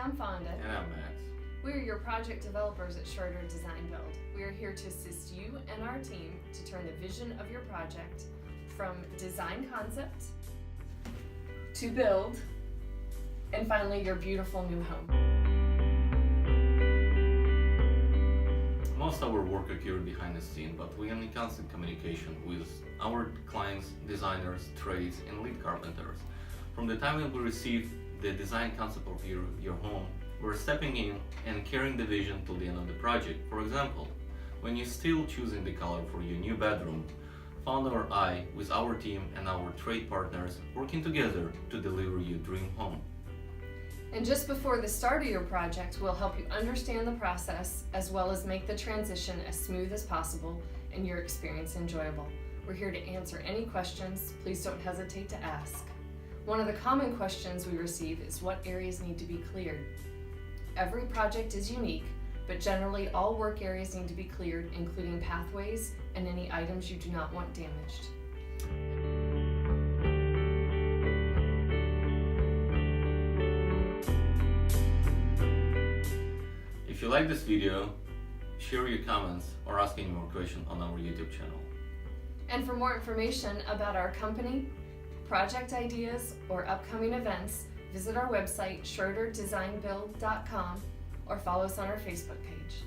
I'm Fonda. And I'm Max. We are your project developers at Schroeder Design Build. We are here to assist you and our team to turn the vision of your project from design concept to build and finally your beautiful new home. Most of our work occurred behind the scene, but we are in constant communication with our clients, designers, trades, and lead carpenters. From the time that we receive the design concept of your home, we're stepping in and carrying the vision till the end of the project. For example, when you're still choosing the color for your new bedroom, Fonda or I, with our team and our trade partners, working together to deliver your dream home. And just before the start of your project, we'll help you understand the process as well as make the transition as smooth as possible and your experience enjoyable. We're here to answer any questions. Please don't hesitate to ask. One of the common questions we receive is what areas need to be cleared. Every project is unique, but generally all work areas need to be cleared, including pathways and any items you do not want damaged. If you like this video, share your comments or ask any more questions on our YouTube channel. And for more information about our company, project ideas, or upcoming events, visit our website, schroederdesignbuild.com, or follow us on our Facebook page.